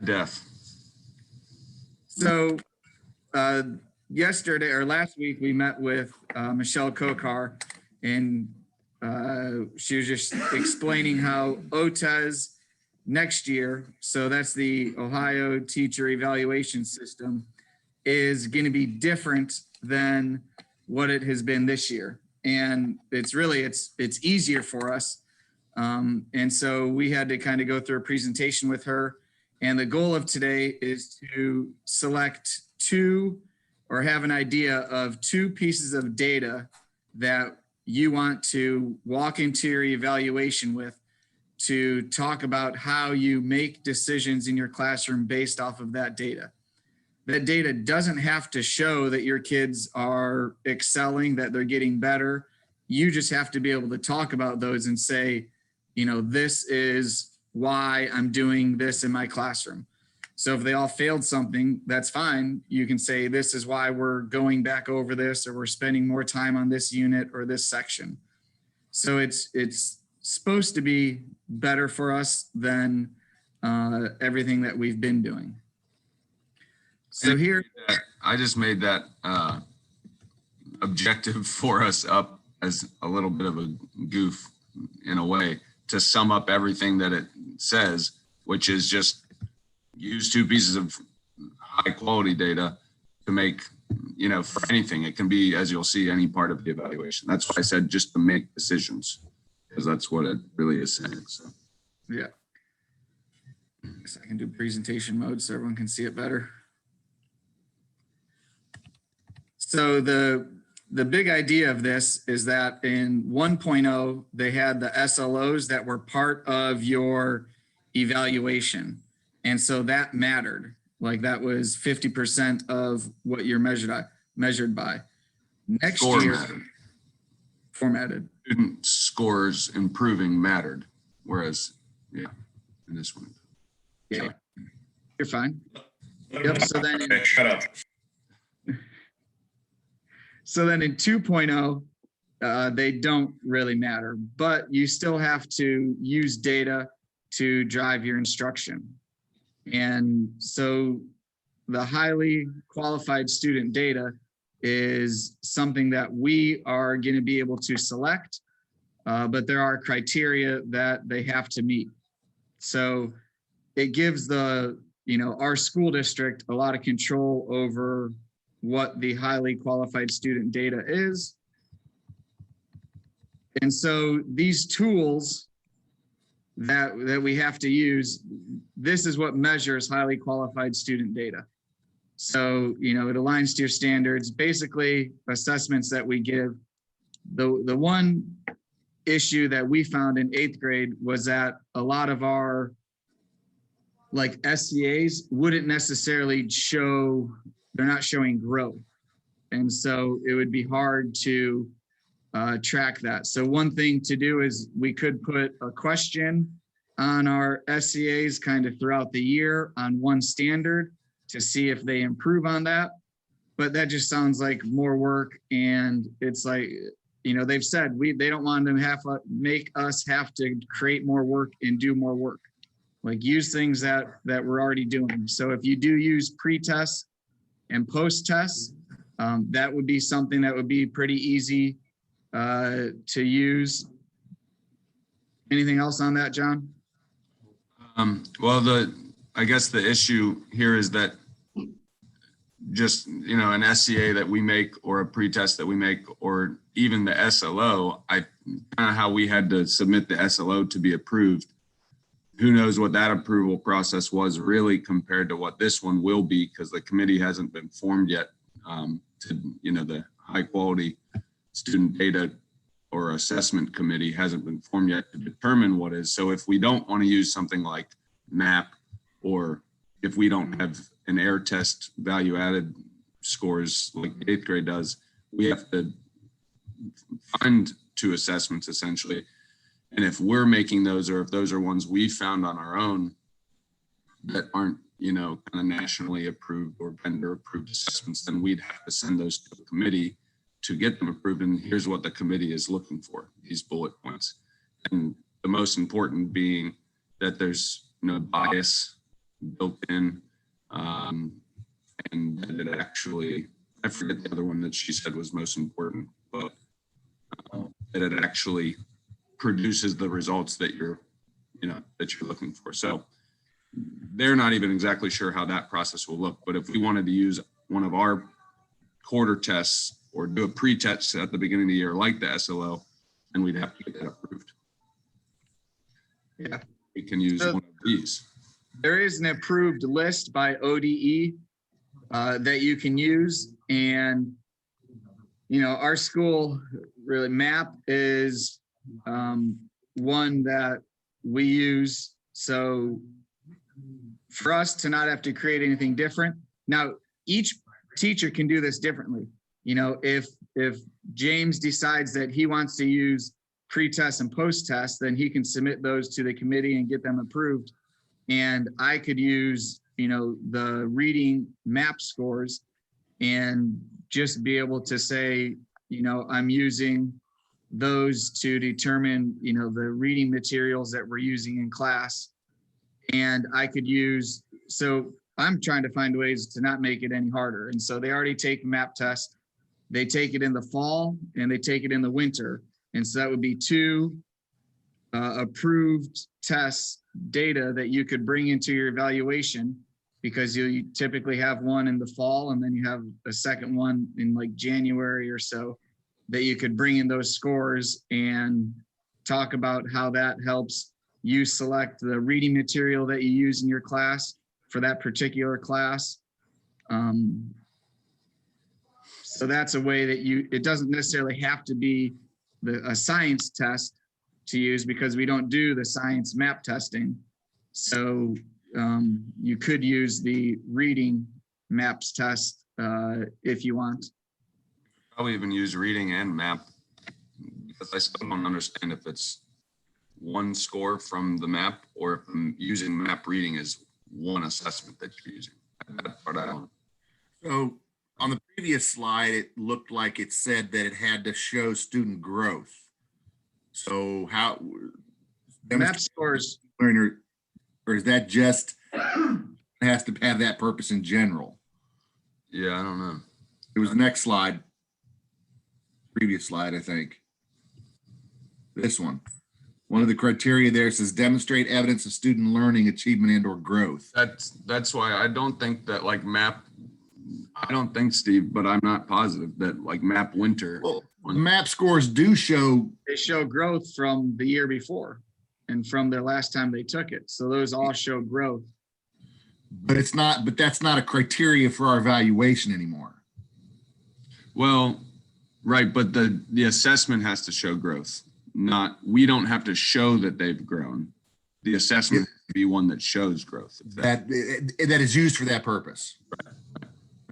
Deaf. So yesterday or last week, we met with Michelle Kokar, and she was just explaining how OTES next year, so that's the Ohio Teacher Evaluation System, is going to be different than what it has been this year. And it's really, it's easier for us. And so we had to kind of go through a presentation with her. And the goal of today is to select two or have an idea of two pieces of data that you want to walk into your evaluation with, to talk about how you make decisions in your classroom based off of that data. That data doesn't have to show that your kids are excelling, that they're getting better. You just have to be able to talk about those and say, you know, this is why I'm doing this in my classroom. So if they all failed something, that's fine. You can say, this is why we're going back over this, or we're spending more time on this unit or this section. So it's supposed to be better for us than everything that we've been doing. So here, I just made that objective for us up as a little bit of a goof in a way to sum up everything that it says, which is just use two pieces of high quality data to make, you know, for anything. It can be, as you'll see, any part of the evaluation. That's why I said just to make decisions, because that's what it really is saying. So yeah. I guess I can do presentation mode so everyone can see it better. So the big idea of this is that in 1.0, they had the SLOs that were part of your evaluation. And so that mattered. Like that was 50% of what you're measured by. Next year, formatted. Student scores improving mattered. Whereas, yeah, in this one. Yeah, you're fine. Yep, so then in, shut up. So then in 2.0, they don't really matter, but you still have to use data to drive your instruction. And so the highly qualified student data is something that we are going to be able to select, but there are criteria that they have to meet. So it gives the, you know, our school district a lot of control over what the highly qualified student data is. And so these tools that we have to use, this is what measures highly qualified student data. So, you know, it aligns to your standards, basically assessments that we give. The one issue that we found in 8th grade was that a lot of our like SCAs wouldn't necessarily show, they're not showing growth. And so it would be hard to track that. So one thing to do is we could put a question on our SCAs kind of throughout the year on one standard to see if they improve on that. But that just sounds like more work. And it's like, you know, they've said they don't want them to make us have to create more work and do more work. Like use things that we're already doing. So if you do use pre-tests and post-tests, that would be something that would be pretty easy to use. Anything else on that, John? Well, I guess the issue here is that just, you know, an SCA that we make or a pretest that we make, or even the SLO, kind of how we had to submit the SLO to be approved. Who knows what that approval process was really compared to what this one will be, because the committee hasn't been formed yet to, you know, the high quality student data or assessment committee hasn't been formed yet to determine what is. So if we don't want to use something like MAP, or if we don't have an air test value added scores like 8th grade does, we have to find two assessments essentially. And if we're making those, or if those are ones we found on our own that aren't, you know, kind of nationally approved or vendor approved assessments, then we'd have to send those to the committee to get them approved. And here's what the committee is looking for, these bullet points. And the most important being that there's no bias, built in, and that it actually, I forget the other one that she said was most important, but that it actually produces the results that you're looking for. So they're not even exactly sure how that process will look, but if we wanted to use one of our quarter tests or do a pre-test at the beginning of the year like the SLO, then we'd have to get that approved. Yeah. We can use So one of these. there is an approved list by ODE that you can use. And, our school really MAP is one that we use. So for us to not have to create anything different. Now, each teacher can do this differently. If James decides that he wants to use pre-test and post-test, then he can submit those to the committee and get them approved. And I could use, the reading MAP scores and just be able to say, I'm using those to determine, the reading materials that we're using in class. And I could use, so I'm trying to find ways to not make it any harder. And so they already take MAP test. They take it in the fall and they take it in the winter. And so that would be 2 approved tests data that you could bring into your evaluation, because you typically have one in the fall and then you have a second one in like January or so that you could bring in those scores and talk about how that helps you select the reading material that you use in your class for that particular class. So that's a way that it doesn't necessarily have to be a science test to use, because we don't do the science MAP testing. So you could use the reading MAPS test if you want. Probably even use reading and MAP, because I still don't understand if it's one score from the MAP or if I'm using MAP reading as one assessment that you're using. That part I don't. So on the previous slide, it looked like it said that it had to show student growth. So how MAP scores, or is that just has to have that purpose in general? Yeah, I don't know. It was the next slide. Previous slide, I think. This one. One of the criteria there says demonstrate evidence of student learning, achievement, and or growth. That's why I don't think that like MAP, I don't think, Steve, but I'm not positive that like MAP winter. Well, MAP scores do show. they show growth from the year before and from the last time they took it. So those all show growth. But that's not a criteria for our evaluation anymore. Well, right, but the assessment has to show growth. We don't have to show that they've grown. The assessment has to be one that shows growth. That is used for that purpose. Right.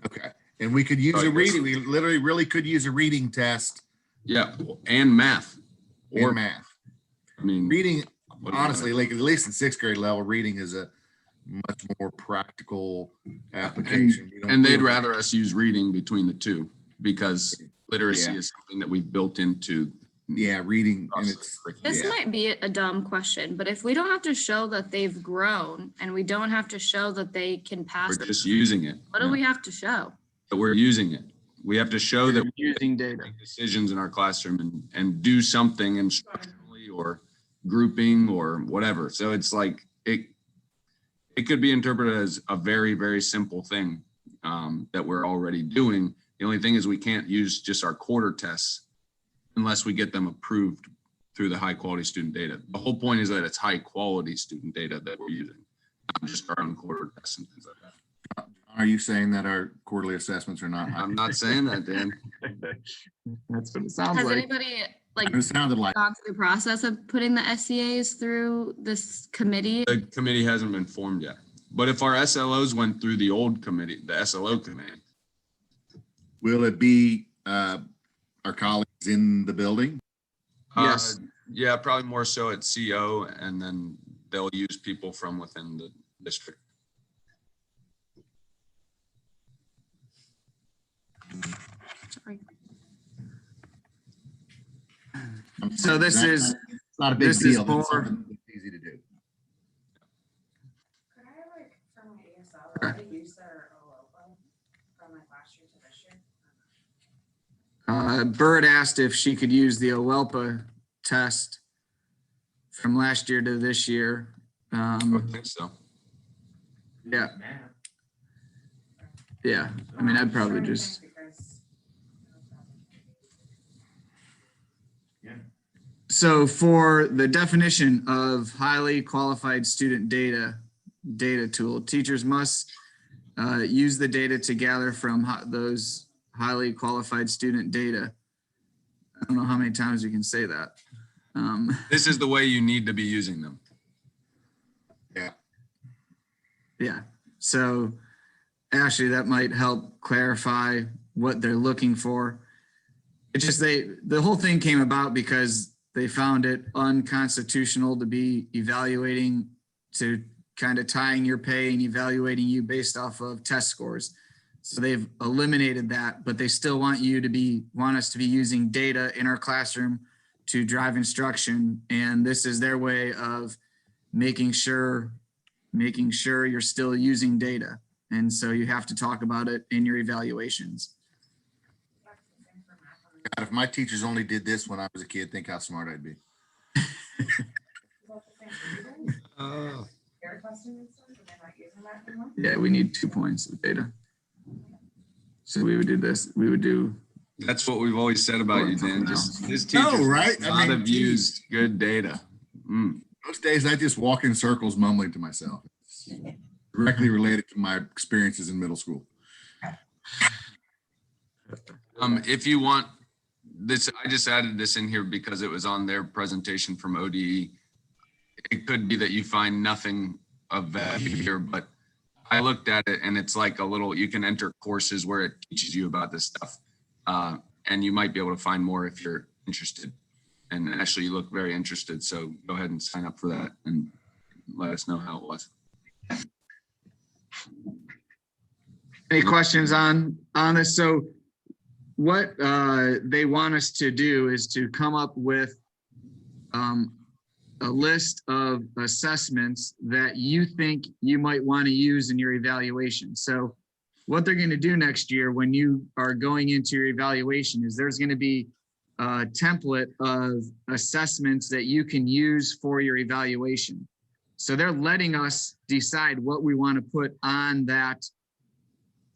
Okay. And we could use a reading. We literally really could use a reading test. Yeah, and math. Or math. I mean, reading, honestly, like at least in 6th grade level, reading is a much more practical application. And they'd rather us use reading between the two, because literacy is something that we've built into. Yeah, reading. And this might be a dumb question, but if we don't have to show that they've grown and we don't have to show that they can pass, We're just using it. what do we have to show? That we're using it. We have to show that we're using data. make decisions in our classroom and do something instructionally or grouping or whatever. So it's like it could be interpreted as a very, very simple thing that we're already doing. The only thing is we can't use just our quarter tests unless we get them approved through the high quality student data. The whole point is that it's high quality student data that we're using, not just our own quarter tests and things like that. Are you saying that our quarterly assessments are not high? I'm not saying that, Dan. That's what it sounds Has like. anybody It sounded like. gone through the process of putting the SCAs through this committee? The committee hasn't been formed yet. But if our SLOs went through the old committee, the SLO committee. Will it be our colleagues in the building? Yes. Yeah, probably more so at CO, and then they'll use people from within the district. Sorry. So this is, It's not a big this is deal. It's for- something that's easy to do. Could I like from So are they use their OLPA from like last year to this year? Bird asked if she could use the OLPA test from last year to this year. I would think so. Yeah. Yeah, I mean, I'd probably just, so for the definition of highly qualified student data tool, teachers must use the data to gather from those highly qualified student data. I don't know how many times you can say that. This is the way you need to be using them. Yeah. Yeah, so Ashley, that might help clarify what they're looking for. It's just the whole thing came about because they found it unconstitutional to be evaluating, to kind of tying your pay and evaluating you based off of test scores. So they've eliminated that, but they still want us to be using data in our classroom to drive instruction. And this is their way of making sure you're still using data. And so you have to talk about it in your evaluations. God, if my teachers only did this when I was a kid, think how smart I'd be. Yeah, we need 2 points of data. So we would do this. We would do. That's what we've always said about you, Dan. Just his teachers No, right? I not mean, have used good data. Most days I just walk in circles mumbling to myself. It's directly related to my experiences in middle school. If you want this, I just added this in here because it was on their presentation from ODE. It could be that you find nothing of value here, but I looked at it and it's like a little, you can enter courses where it teaches you about this stuff. And you might be able to find more if you're interested. And Ashley, you look very interested. So go ahead and sign up for that and let us know how it was. Any questions on this? So what they want us to do is to come up with a list of assessments that you think you might want to use in your evaluation. So what they're going to do next year when you are going into your evaluation is there's going to be a template of assessments that you can use for your evaluation. So they're letting us decide what we want to put on that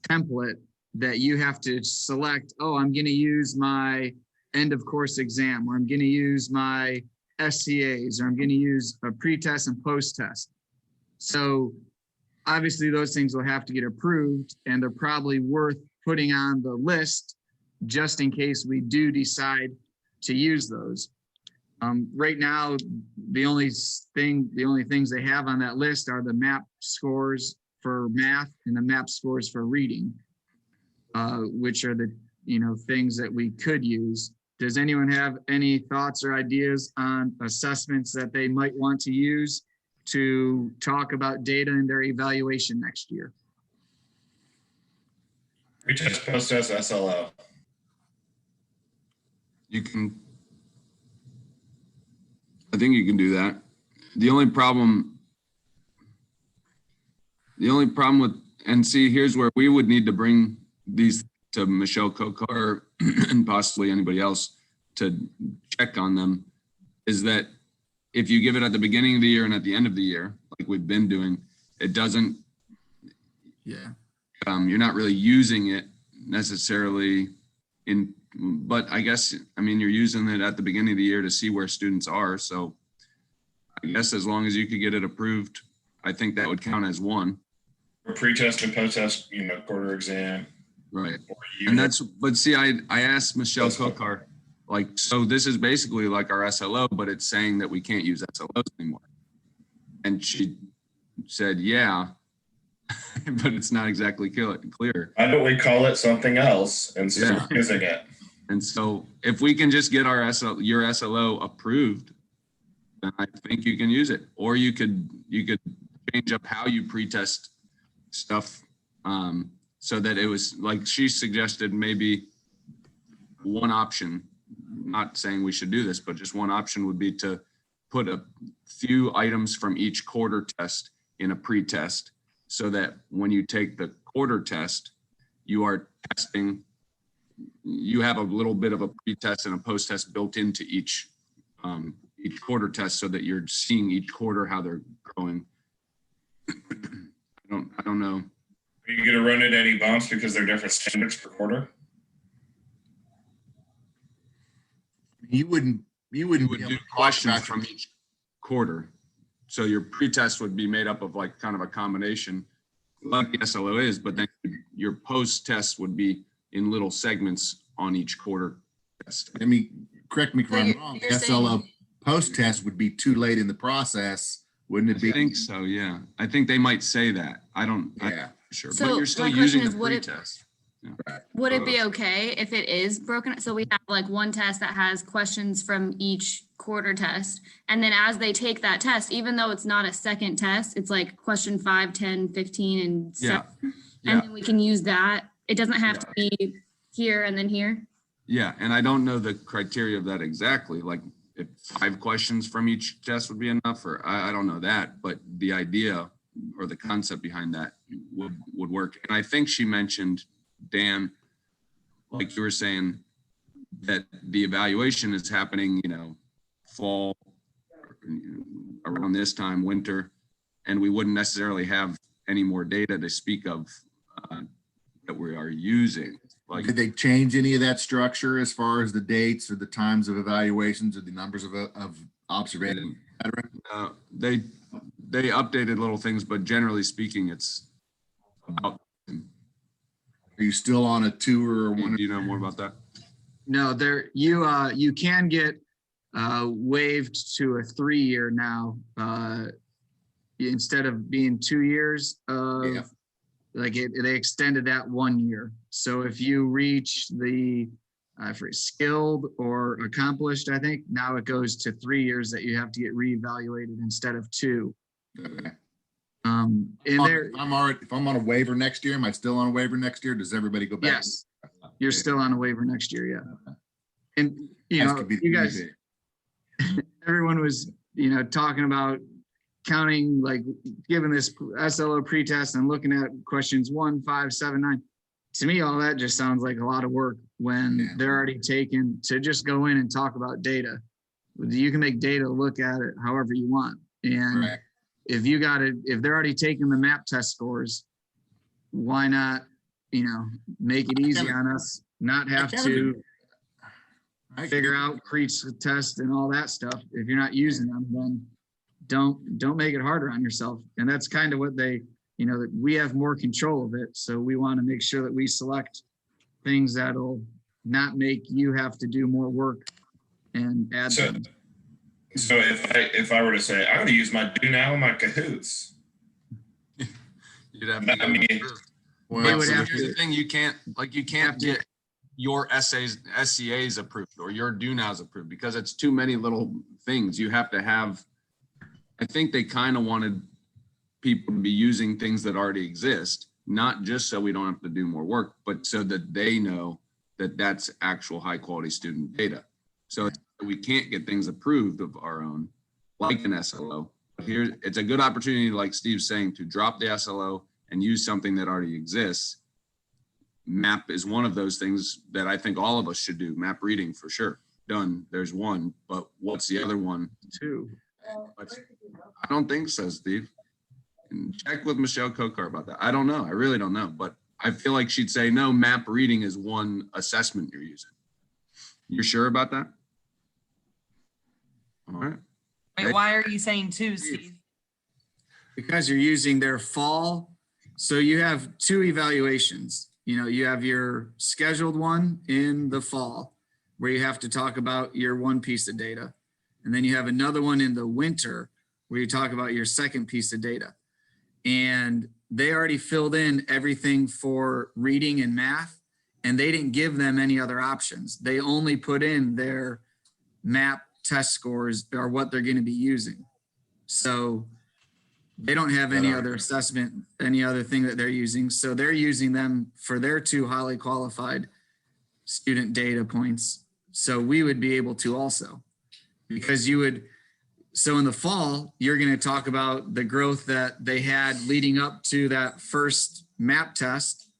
template that you have to select. Oh, I'm going to use my end of course exam, or I'm going to use my SCAs, or I'm going to use a pre-test and post-test. So obviously those things will have to get approved, and they're probably worth putting on the list just in case we do decide to use those. Right now, the only things they have on that list are the MAP scores for math and the MAP scores for reading, which are the things that we could use. Does anyone have any thoughts or ideas on assessments that they might want to use to talk about data in their evaluation next year? Pre-test, post-test, SLO. I think you can do that. The only problem with, and see, here's where we would need to bring these to Michelle Kokar and possibly anybody else to check on them, is that if you give it at the beginning of the year and at the end of the year, like we've been doing, it doesn't, you're not really using it necessarily but I guess, you're using it at the beginning of the year to see where students are. So I guess as long as you could get it approved, I think that would count as one. For pre-test and post-test, quarter exam. Right. And but see, I asked Michelle Kokar, so this is basically like our SLO, but it's saying that we can't use SLOs anymore. And she said, yeah, but it's not exactly clear. Why don't we call it something else instead of using it? And so if we can just get your SLO approved, then I think you can use it. Or you could change up how you pre-test stuff, so that it was like she suggested, maybe one option, not saying we should do this, but just one option would be to put a few items from each quarter test in a pre-test so that when you take the quarter test, you are testing, you have a little bit of a pre-test and a post-test built into each quarter test so that you're seeing each quarter how they're growing. I don't know. Are you gonna run into any bumps because they're different standards per quarter? You wouldn't You be would able do to talk questions about from each quarter. So your pre-test would be made up of like kind of a combination like the SLO is, but then your post-test would be in little segments on each quarter test. I mean, correct me if So I'm you're- wrong, you're SLO saying- post-test would be too late in the process, wouldn't it I be? think so, yeah. I think they might say that. I'm Yeah. not sure, but So you're still my question using the is, would it- pre-test. Would it be okay if it is broken? So we have like one test that has questions from each quarter test. And then as they take that test, even though it's not a second test, it's like question 5, 10, 15, and Yeah, 7. yeah. And then we can use that. It doesn't have to be here and then here. Yeah, and I don't know the criteria of that exactly, like if 5 questions from each test would be enough, or I don't know that, but the idea or the concept behind that would work. And I think she mentioned, Dan, like you were saying, that the evaluation is happening, fall, around this time, winter, and we wouldn't necessarily have any more data to speak of that we are using. Like, Did they change any of that structure as far as the dates or the times of evaluations or the numbers of observations? they updated little things, but generally speaking, it's about. Are you still on a tour or one? Do you know more about that? No, you can get waived to a 3-year now. Instead of being 2 years of Yeah. they extended that 1 year. So if you reach the for skilled or accomplished, I think now it goes to 3 years that you have to get reevaluated instead of 2. Okay. And there, If I'm on a waiver next year, am I still on a waiver next year? Does everybody go back? yes, you're still on a waiver next year, yeah. And Guys could be- you guys, everyone was, talking about counting, like giving this SLO pretest and looking at questions 1, 5, 7, 9. To me, all that just sounds like a lot of work when Yeah. they're already taken to just go in and talk about data. You can make data look at it however you want. And Right. if if they're already taking the map test scores, why not, make it easy on us, not have to figure out creech test and all that stuff. If you're not using them, then don't make it harder on yourself. And that's kind of what they, that we have more control of it. So we want to make sure that we select things that'll not make you have to do more work and add So, things. so if I were to say, I'm going to use my do now and my Cahoots. You'd have to get I them mean, approved. Well, They would So have here's to- the thing, you can't have to- get your SCAs approved or your do nows approved because it's too many little things. You have to have, I think they kind of wanted people to be using things that already exist, not just so we don't have to do more work, but so that they know that that's actual high quality student data. So we can't get things approved of our own, like an SLO. Here, it's a good opportunity, like Steve's saying, to drop the SLO and use something that already exists. MAP is one of those things that I think all of us should do. MAP reading for sure. Done. There's one, but what's the other one? 2. I don't think so, Steve. And check with Michelle Kokar about that. I don't know. I really don't know, but I feel like she'd say, no, MAP reading is one assessment you're using. You're sure about that? All right. Wait, why are you saying 2, Steve? Because you're using their fall. So you have 2 evaluations. You have your scheduled one in the fall where you have to talk about your one piece of data. And then you have another one in the winter where you talk about your second piece of data. And they already filled in everything for reading and math, and they didn't give them any other options. They only put in their MAP test scores are what they're going to be using. So they don't have any other assessment, any other thing that they're using. So they're using them for their 2 highly qualified student data points. So we would be able to also, because So in the fall, you're going to talk about the growth that they had leading up to that first map test,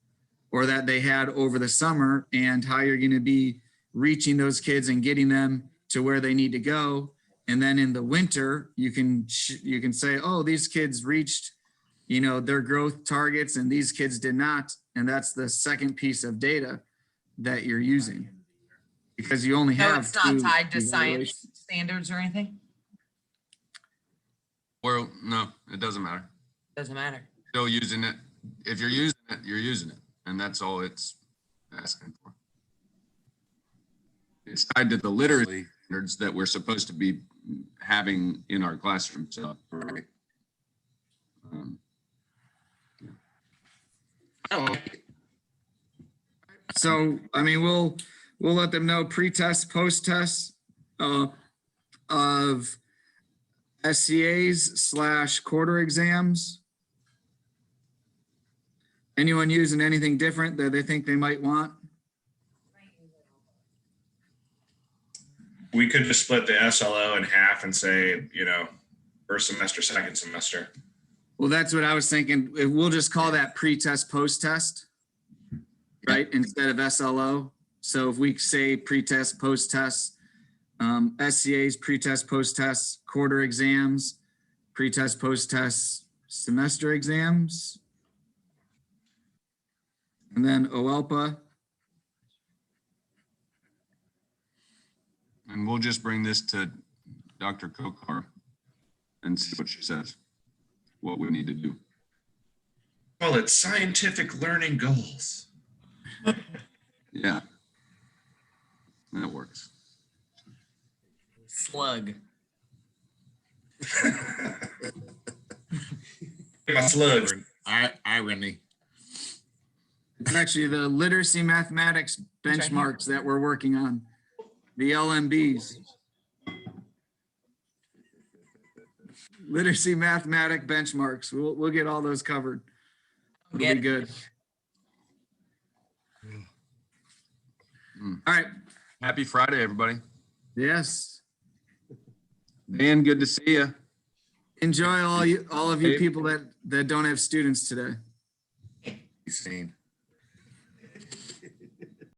or that they had over the summer, and how you're going to be reaching those kids and getting them to where they need to go. And then in the winter, you can say, oh, these kids reached, their growth targets and these kids did not. And that's the second piece of data that you're using, because you only No, have it's not two tied to science evaluations. standards or anything? Or no, it doesn't matter. Doesn't matter. Still using it. If you're using it, you're using it. And that's all it's asking for. It's tied to the literacy standards that we're supposed to be having in our classroom. So, Right. yeah. I like it. So, I mean, we'll let them know pre-test, post-test of SCAs / quarter exams. Anyone using anything different that they think they might want? We could just split the SLO in half and say, first semester, second semester. Well, that's what I was thinking. We'll just call that pre-test, post-test, right? Instead of SLO. So if we say pre-test, post-test, SCAs, pre-test, post-test, quarter exams, pre-test, post-test, semester exams. And then OELPA. And we'll just bring this to Dr. Kokar and see what she says, what we need to do. Call it scientific learning goals. Yeah. That works. Slug. My slugs. Irony. It's actually the literacy mathematics benchmarks that we're working on, the LMBs. Literacy mathematic benchmarks. We'll get all those covered. It'll Get be it. good. All right. Happy Friday, everybody. Yes. Dan, good to see you. Enjoy all of you people that don't have students today. He's seen.